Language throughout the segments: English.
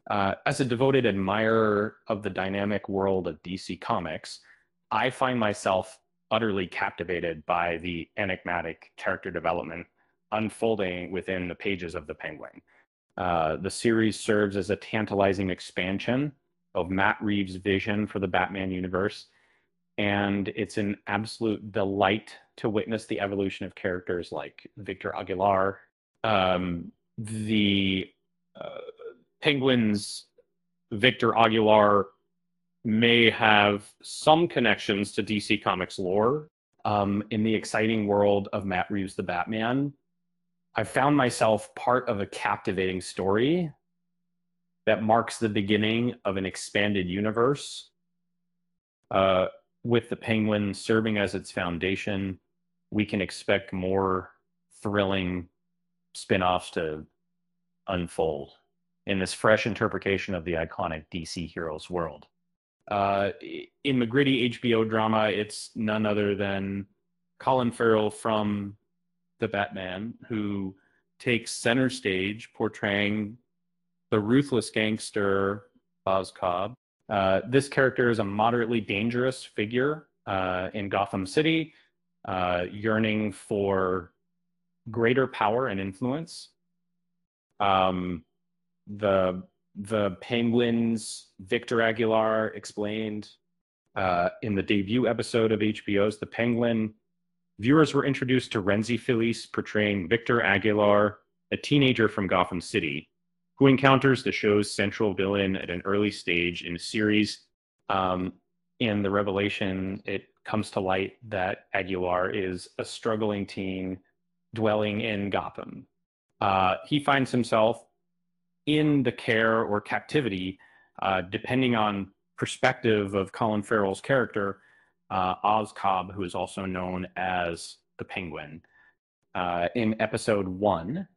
As a devoted admirer of the dynamic world of DC Comics, I find myself utterly captivated by the enigmatic character development unfolding within the pages of The Penguin. The series serves as a tantalizing expansion of Matt Reeves' vision for the Batman universe, and it's an absolute delight to witness the evolution of characters like Victor Aguilar. The Penguin's Victor Aguilar may have some connections to DC Comics lore. In the exciting world of Matt Reeves' The Batman, I found myself part of a captivating story that marks the beginning of an expanded universe. With the Penguin serving as its foundation, we can expect more thrilling spin-offs to unfold in this fresh interpretation of the iconic DC heroes world. In the gritty HBO drama, it's none other than Colin Farrell from The Batman, who takes center stage portraying the ruthless gangster Boz Cobb. This character is a moderately dangerous figure in Gotham City, yearning for greater power and influence. The Penguin's Victor Aguilar explained in the debut episode of HBO's The Penguin, viewers were introduced to Renzi Felice portraying Victor Aguilar, a teenager from Gotham City, who encounters the show's central villain at an early stage in the series. In the revelation, it comes to light that Aguilar is a struggling teen dwelling in Gotham. He finds himself in the care or captivity, depending on perspective of Colin Farrell's character, Oz Cobb, who is also known as the Penguin. In episode 1,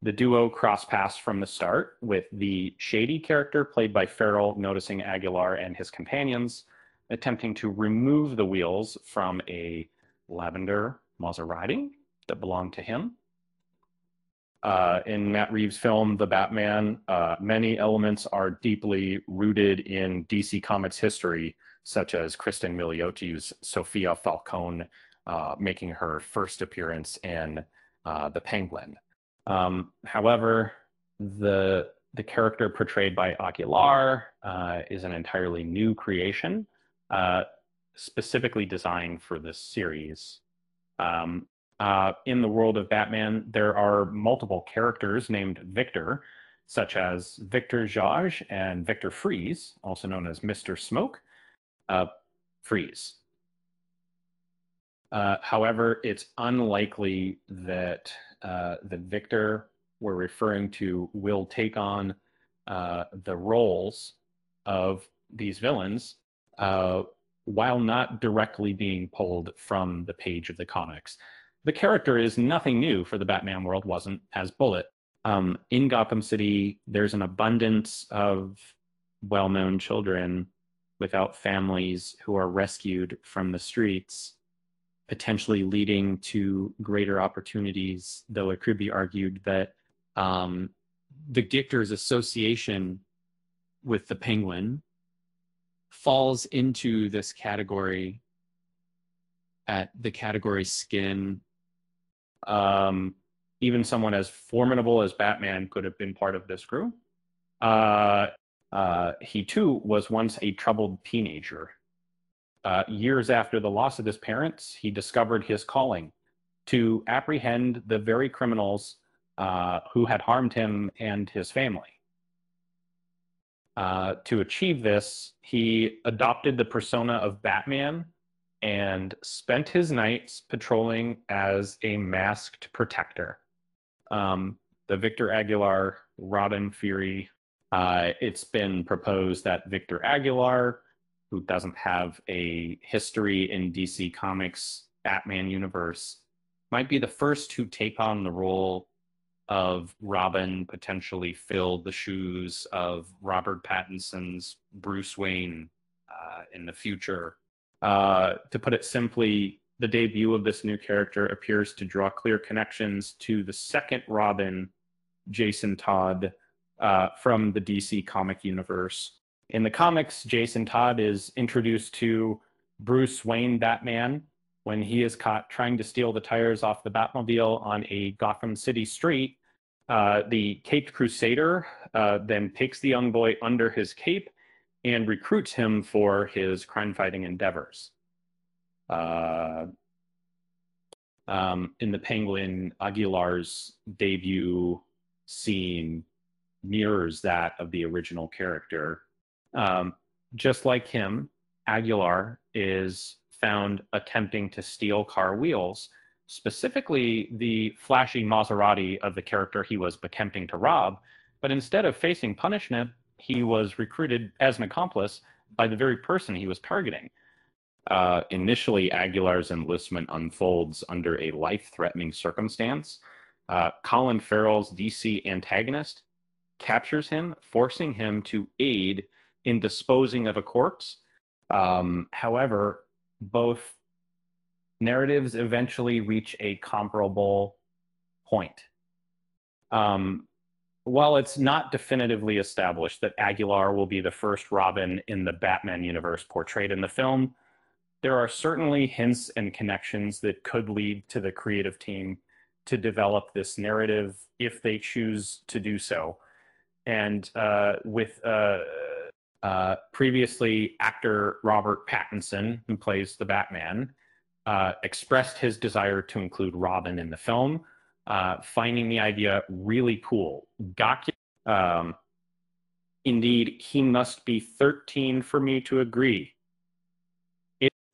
the duo cross paths from the start, with the shady character played by Farrell noticing Aguilar and his companions attempting to remove the wheels from a lavender Maserati that belonged to him. In Matt Reeves' film, The Batman, many elements are deeply rooted in DC Comics history, such as Kristen Miliotti's Sophia Falcone making her first appearance in The Penguin. However, the character portrayed by Aguilar is an entirely new creation, specifically designed for this series. In the world of Batman, there are multiple characters named Victor, such as Victor Zsasz and Victor Freeze, also known as Mr. Smoke, Freeze. However, it's unlikely that the Victor we're referring to will take on the roles of these villains while not directly being pulled from the page of the comics. The character is nothing new for the Batman world, wasn't as Bullet. In Gotham City, there's an abundance of well-known children without families who are rescued from the streets, potentially leading to greater opportunities, though it could be argued that the Dictor's association with the Penguin falls into this category at the category skin. Even someone as formidable as Batman could have been part of this crew. He too was once a troubled teenager. Years after the loss of his parents, he discovered his calling to apprehend the very criminals who had harmed him and his family. To achieve this, he adopted the persona of Batman and spent his nights patrolling as a masked protector. The Victor Aguilar Robin Fury, it's been proposed that Victor Aguilar, who doesn't have a history in DC Comics Batman universe, might be the first to take on the role of Robin, potentially fill the shoes of Robert Pattinson's Bruce Wayne in the future. To put it simply, the debut of this new character appears to draw clear connections to the second Robin, Jason Todd, from the DC comic universe. In the comics, Jason Todd is introduced to Bruce Wayne Batman when he is caught trying to steal the tires off the Batmobile on a Gotham City street. The Caped Crusader then takes the young boy under his cape and recruits him for his crime-fighting endeavors. In the Penguin, Aguilar's debut scene mirrors that of the original character. Just like him, Aguilar is found attempting to steal car wheels, specifically the flashy Maserati of the character he was attempting to rob. But instead of facing punishment, he was recruited as an accomplice by the very person he was targeting. Initially, Aguilar's enlistment unfolds under a life-threatening circumstance. Colin Farrell's DC antagonist captures him, forcing him to aid in disposing of a corpse. However, both narratives eventually reach a comparable point. While it's not definitively established that Aguilar will be the first Robin in the Batman universe portrayed in the film, there are certainly hints and connections that could lead to the creative team to develop this narrative if they choose to do so. And with previously actor Robert Pattinson, who plays the Batman, expressed his desire to include Robin in the film, finding the idea really cool. Indeed, he must be 13 for me to agree.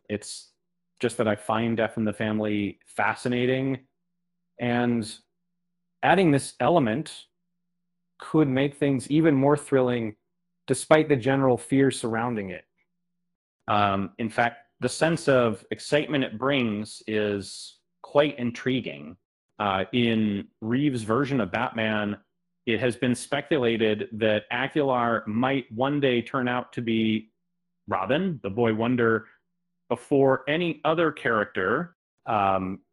It's just that I find Death in the Family fascinating, and adding this element could make things even more thrilling despite the general fear surrounding it. In fact, the sense of excitement it brings is quite intriguing. In Reeves' version of Batman, it has been speculated that Aguilar might one day turn out to be Robin, the Boy Wonder, before any other character.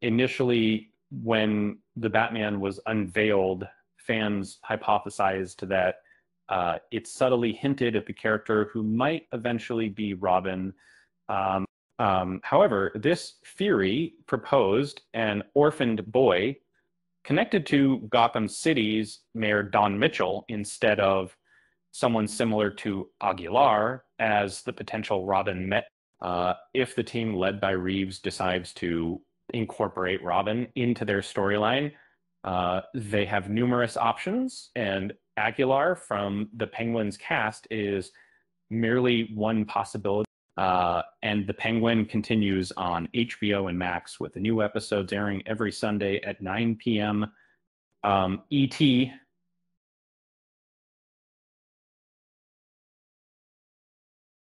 Initially, when the Batman was unveiled, fans hypothesized that it subtly hinted at the character who might eventually be Robin. However, this theory proposed an orphaned boy connected to Gotham City's Mayor Don Mitchell instead of someone similar to Aguilar as the potential Robin met. If the team led by Reeves decides to incorporate Robin into their storyline, they have numerous options, and Aguilar from the Penguin's cast is merely one possibility. And the Penguin continues on HBO and Max with the new episodes airing every Sunday at 9 p.m. ET